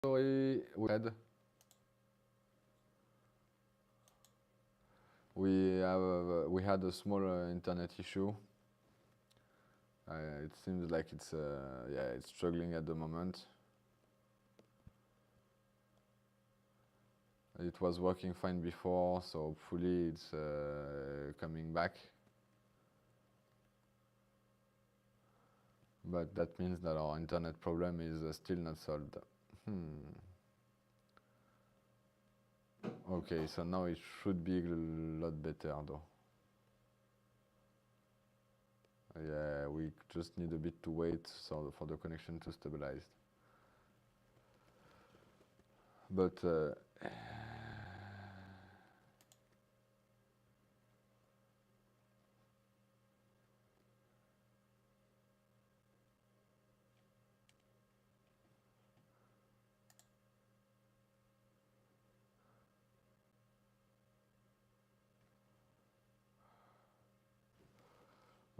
Sorry, we had a small internet issue. It seems like it's it's struggling at the moment. It was working fine before, so hopefully it's coming back. But that means that our internet problem is still not solved. Okay, so now it should be a lot better though. Yeah, we just need a bit to wait for the connection to stabilize. But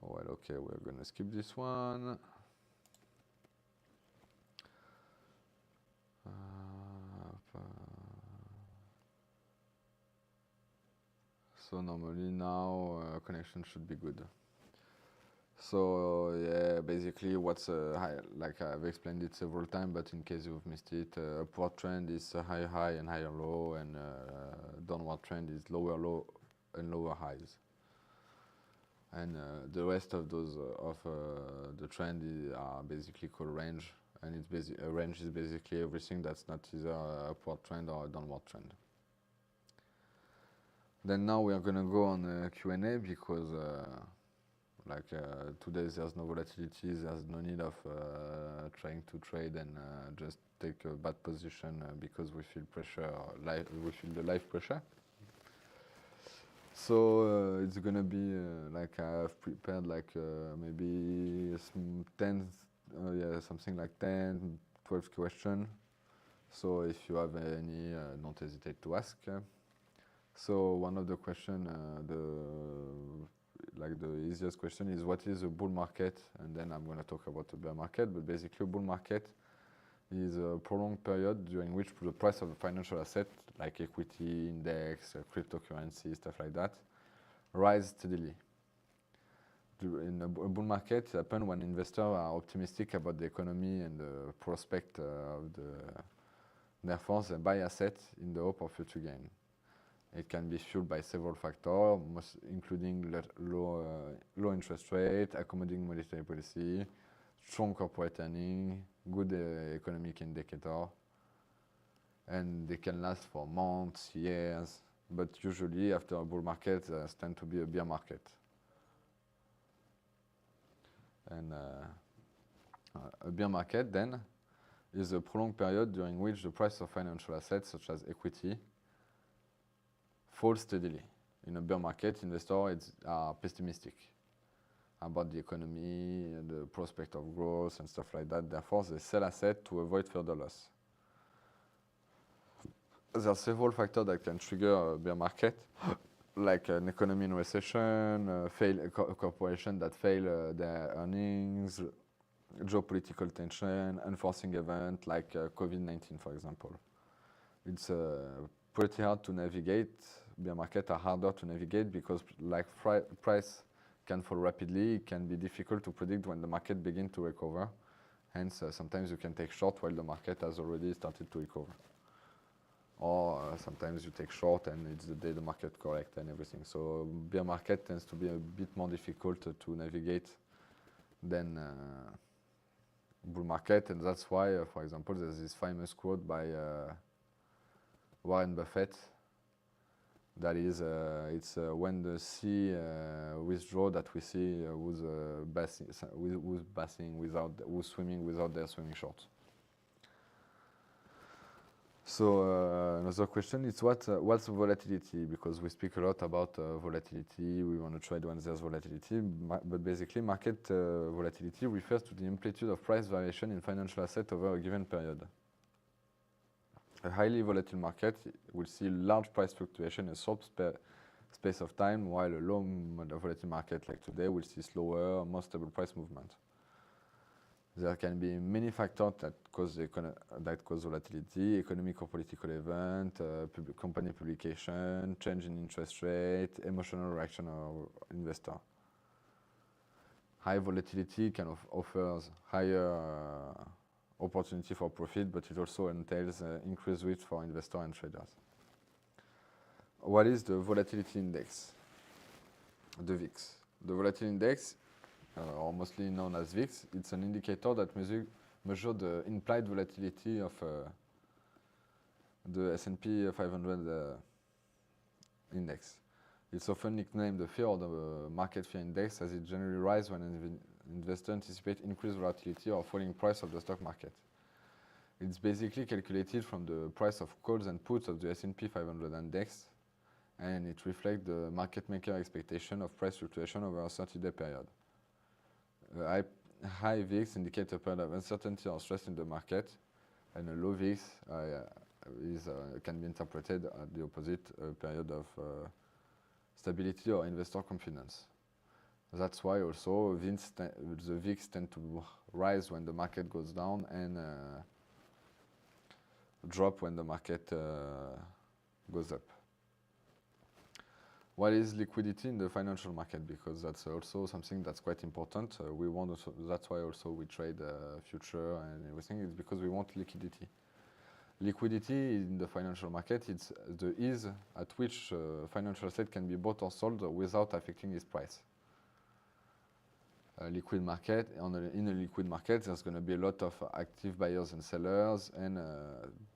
well, okay, we're gonna skip this one. So normally now connection should be good. So yeah, basically what's like I've explained it several times, but in case you've missed it, upward trend is higher high and higher low, and downward trend is lower low and lower highs. And the rest of those the trend are basically called range, and it's a range is basically everything that's not either upward trend or a downward trend. Then now we are gonna go on Q&A because today there's no volatility, there's no need of trying to trade and just take a bad position because we feel pressure, we feel the live pressure. So it's gonna be like I've prepared like maybe 10, something like 10, 12 questions. So if you have any, don't hesitate to ask. So one of the question, the easiest question is what is a bull market, and then I'm going to talk about the bear market. But basically, a bull market is a prolonged period during which the price of a financial asset, like equity, index, cryptocurrency, stuff like that, rise steadily. In a bull market, it happens when investors are optimistic about the economy and the prospect of therefore they buy assets in the hope of future gain. It can be fueled by several factors, including low interest rate, accommodating monetary policy, strong corporate earning, good economic indicator, and they can last for months, years, but usually after a bull market, there tends to be a bear market. And a bear market then is a prolonged period during which the price of financial assets such as equity falls steadily. In a bear market, investors are pessimistic about the economy, the prospect of growth and stuff like that. Therefore, they sell assets to avoid further loss. There are several factors that can trigger a bear market, like an economy in recession, a corporation that fail their earnings, geopolitical tension, unforeseen event like COVID-19, for example. It's pretty hard to navigate. Bear markets are harder to navigate because like price can fall rapidly. It can be difficult to predict when the market begins to recover. Hence, sometimes you can take short while the market has already started to recover. Or sometimes you take short and it's the day the market corrects and everything. So bear market tends to be a bit more difficult to navigate than bull market, and that's why, for example, there's this famous quote by Warren Buffett that is, it's when the sea withdraw that we see who's swimming without their swimming shorts. So another question is what's volatility? Because we speak a lot about volatility. We want to trade when there's volatility, but basically market volatility refers to the amplitude of price variation in financial assets over a given period. A highly volatile market will see large price fluctuation in a short space of time, while a low volatile market like today will see slower, more stable price movement. There can be many factors that cause volatility: economic or political event, company publication, change in interest rate, emotional reaction of investor. High volatility kind of offers higher opportunity for profit, but it also entails increased risk for investors and traders. What is the volatility index? The VIX. The volatility index, or mostly known as VIX, it's an indicator that measures the implied volatility of the S&P 500 index. It's often nicknamed the fear or the market fear index, as it generally rises when investors anticipate increased volatility or falling price of the stock market. It's basically calculated from the price of calls and puts of the S&P 500 index, and it reflects the market maker expectation of price fluctuation over a 30-day period. High VIX indicates a period of uncertainty or stress in the market, and a low VIX can be interpreted as the opposite, a period of stability or investor confidence. That's why also the VIX tend to rise when the market goes down and drop when the market goes up. What is liquidity in the financial market? Because that's also something that's quite important. That's why also we trade future and everything. It's because we want liquidity. Liquidity in the financial market, it's the ease at which financial asset can be bought or sold without affecting its price. Liquid market, in a liquid market, there's going to be a lot of active buyers and sellers, and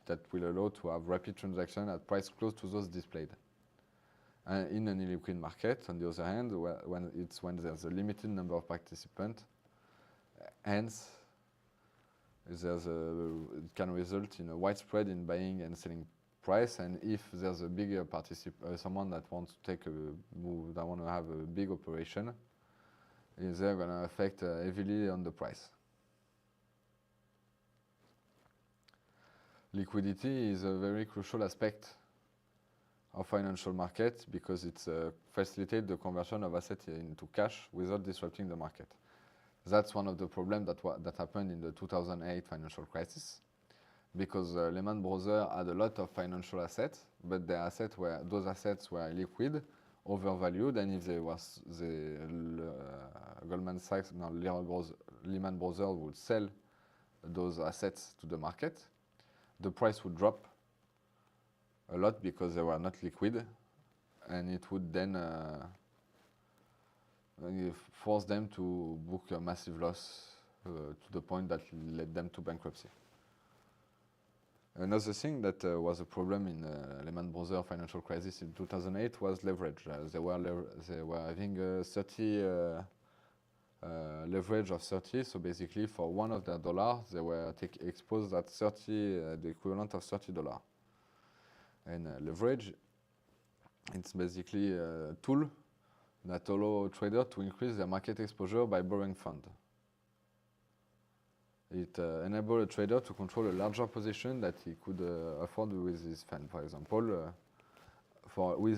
that will allow to have rapid transaction at price close to those displayed. In an illiquid market, on the other hand, when there's a limited number of participants, hence it can result in a widespread in buying and selling price. And if there's a bigger someone that wants to take a move, that want to have a big operation, they're going to affect heavily on the price. Liquidity is a very crucial aspect of financial market because it facilitates the conversion of assets into cash without disrupting the market. That's one of the problems that happened in the 2008 financial crisis, because Lehman Brothers had a lot of financial assets, but those assets were liquid, overvalued, and if Goldman Sachs, Lehman Brothers would sell those assets to the market, the price would drop a lot because they were not liquid, and it would then force them to book a massive loss to the point that led them to bankruptcy. Another thing that was a problem in Lehman Brothers financial crisis in 2008 was leverage. They were having 30 leverage of 30, so basically for one of their dollars they were exposed at 30, the equivalent of $30. And leverage, it's basically a tool that allows traders to increase their market exposure by borrowing funds. It enables a trader to control a larger position that he could afford with his fund. For example,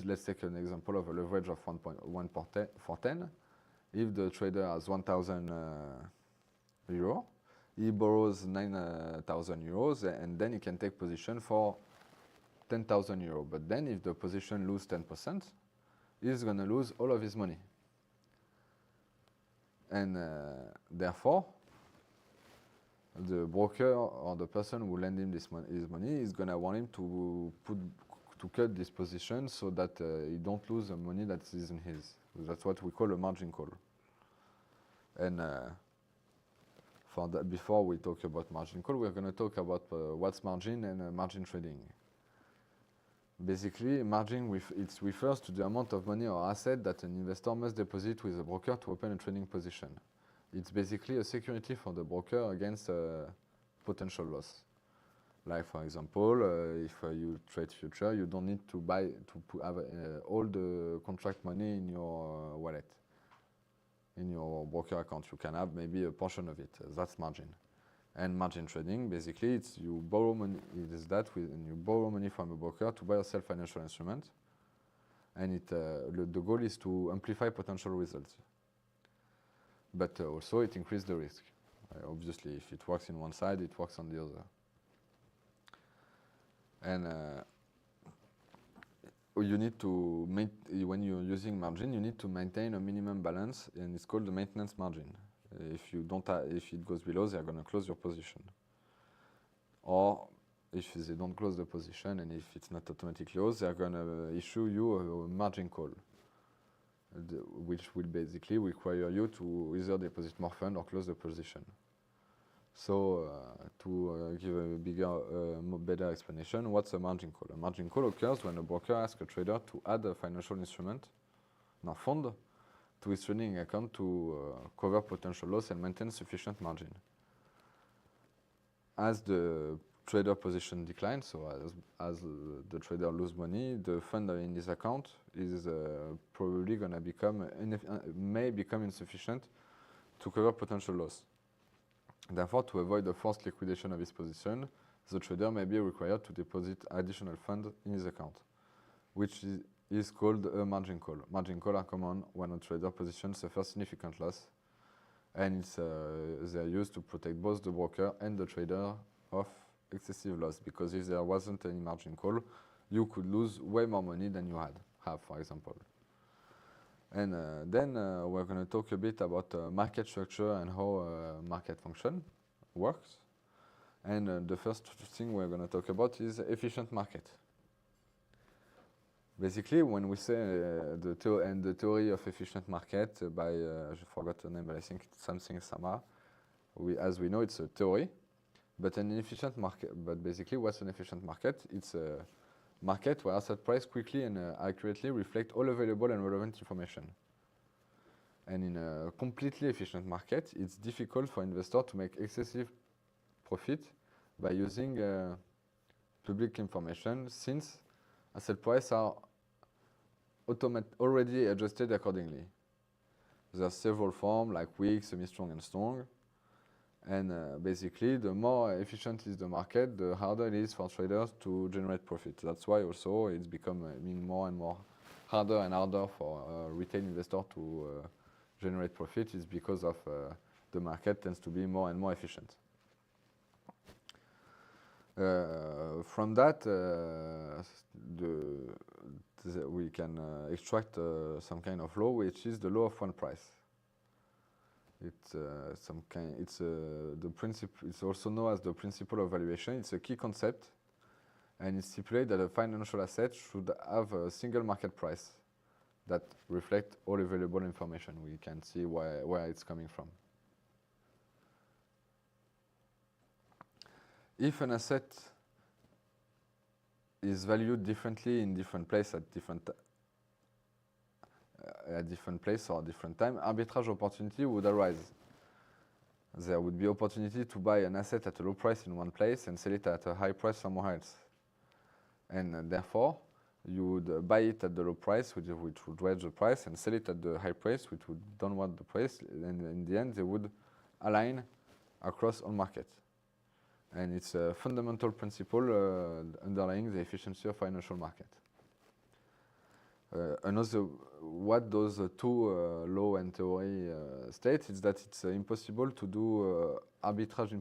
let's take an example of a leverage of 1.1 for 10. If the trader has 1,000 euro, he borrows 9,000 euros, and then he can take position for 10,000 euros. But then if the position loses 10%, he's going to lose all of his money. And therefore, the broker or the person who lend him his money is going to want him to cut this position so that he don't lose the money that isn't his. That's what we call a margin call. And before we talk about margin call, we're going to talk about what's margin and margin trading. Basically, margin it refers to the amount of money or asset that an investor must deposit with a broker to open a trading position. It's basically a security for the broker against potential loss. Like, for example, if you trade future, you don't need to have all the contract money in your wallet, in your broker account. You can have maybe a portion of it. That's margin. And margin trading, basically, it's you borrow money. It is that you borrow money from a broker to buy or sell financial instruments, and the goal is to amplify potential results. But also it increases the risk. Obviously, if it works in one side, it works on the other. And you need to when you're using margin, you need to maintain a minimum balance, and it's called the maintenance margin. If you don't, if it goes below, they're going to close your position. Or if they don't close the position, and if it's not automatically closed, they're going to issue you a margin call, which will basically require you to either deposit more fund or close the position. So to give a better explanation, what's a margin call? A margin call occurs when a broker asks a trader to add a financial instrument, no fund, to his trading account to cover potential loss and maintain sufficient margin. As the trader position declines, so as the trader loses money, the fund in his account is probably going to may become insufficient to cover potential loss. Therefore, to avoid the forced liquidation of his position, the trader may be required to deposit additional funds in his account, which is called a margin call. Margin calls are common when a trader position suffers significant loss, and they are used to protect both the broker and the trader of excessive loss, because if there wasn't any margin call, you could lose way more money than you have, for example. And then we're going to talk a bit about market structure and how market function works. And the first thing we're going to talk about is efficient market. Basically, when we say the theory of efficient market by, I forgot the name, but I think it's something Sama. As we know, it's a theory, but an efficient market. But basically, what's an efficient market? It's a market where asset price quickly and accurately reflect all available and relevant information. And in a completely efficient market, it's difficult for investors to make excessive profit by using public information, since asset prices are already adjusted accordingly. There are several forms like weak, semi-strong, and strong. And basically, the more efficient is the market, the harder it is for traders to generate profit. That's why also it's becoming more and more harder and harder for retail investors to generate profit. Is because of the market tends to be more and more efficient. From that, we can extract some kind of law, which is the law of one price. It's the principle. It's also known as the principle of valuation. It's a key concept, and it stipulates that a financial asset should have a single market price that reflects all available information. We can see where it's coming from. If an asset is valued differently in different places at different place or different time, arbitrage opportunity would arise. There would be opportunity to buy an asset at a low price in one place and sell it at a high price somewhere else. And therefore, you would buy it at the low price, which would raise the price, and sell it at the high price, which would downward the price. And in the end, they would align across all markets. And it's a fundamental principle underlying the efficiency of financial market. What those two law and theory state is that it's impossible to do arbitrage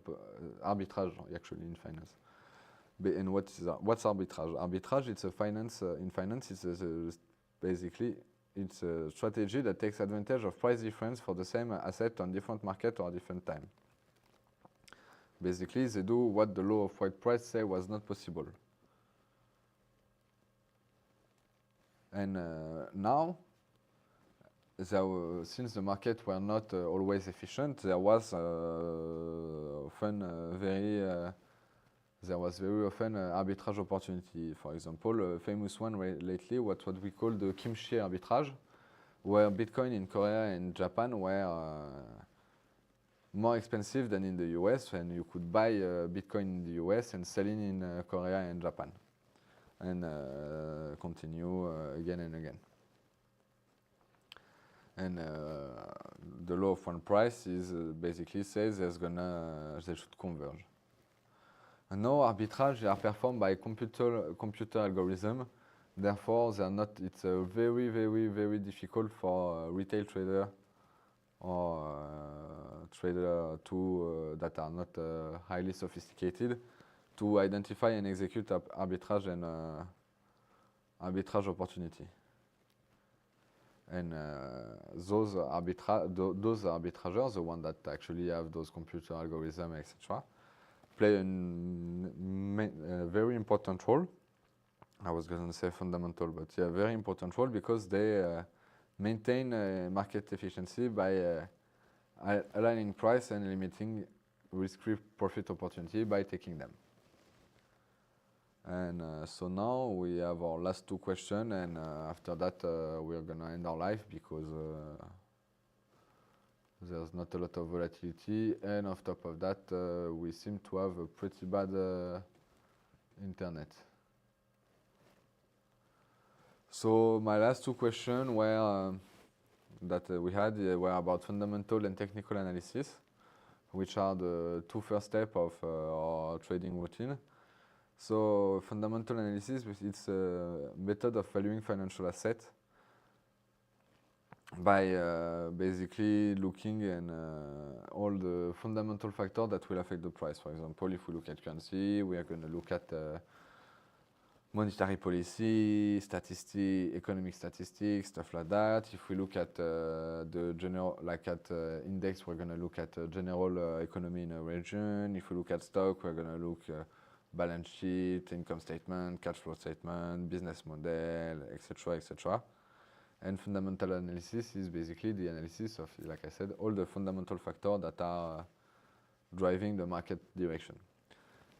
actually in finance. And what's arbitrage? Arbitrage, it's a finance in finance. Basically it's a strategy that takes advantage of price difference for the same asset on different market or different time. Basically, they do what the law of white price say was not possible. And now, since the market were not always efficient, there was very often arbitrage opportunity. For example, a famous one lately was what we call the kimchi arbitrage, where Bitcoin in Korea and Japan were more expensive than in the US, and you could buy Bitcoin in the US and sell it in Korea and Japan, and continue again and again. And the law of one price is basically says they should converge. And now arbitrage are performed by computer algorithm. Therefore, they are not. It's very, very, very difficult for retail trader or trader that are not highly sophisticated to identify and execute arbitrage and arbitrage opportunity. And those arbitrageurs, the ones that actually have those computer algorithms, etc., play a very important role. I was going to say fundamental, but yeah, very important role because they maintain market efficiency by aligning price and limiting risk-free profit opportunity by taking them. And so now we have our last two questions, and after that we are going to end our live because there's not a lot of volatility, and on top of that we seem to have a pretty bad internet. So my last two questions were that we had were about fundamental and technical analysis, which are the two first steps of our trading routine. So fundamental analysis, it's a method of valuing financial assets by basically looking at all the fundamental factors that will affect the price. For example, if we look at currency, we are going to look at monetary policy, statistics, economic statistics, stuff like that. If we look at the general, like at index, we're going to look at general economy in a region. If we look at stock, we're going to look balance sheet, income statement, cash flow statement, business model, etc., etc. And fundamental analysis is basically the analysis of, like I said, all the fundamental factors that are driving the market direction.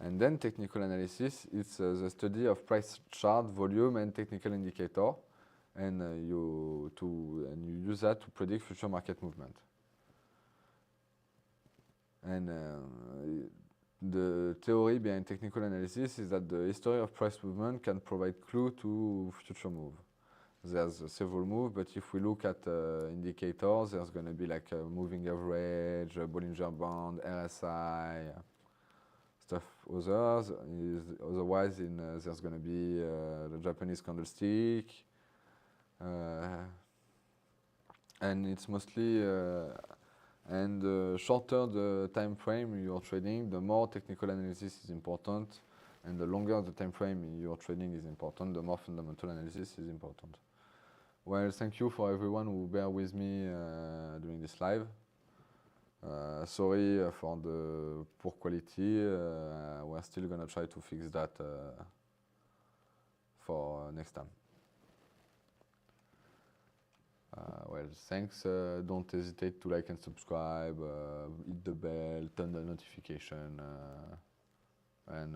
And then technical analysis, it's the study of price chart, volume, and technical indicator, and you use that to predict future market movement. And the theory behind technical analysis is that the history of price movement can provide clue to future move. There's several moves, but if we look at indicators, there's going to be like a moving average, a Bollinger Band, RSI, stuff. Otherwise, there's going to be the Japanese candlestick, and it's mostly and the shorter the time frame you're trading, the more technical analysis is important, and the longer the time frame you're trading is important, the more fundamental analysis is important. Well, thank you for everyone who bear with me during this live. Sorry for the poor quality. We're still gonna try to fix that for next time. Well, thanks. Don't hesitate to like and subscribe, hit the bell, turn the notification, and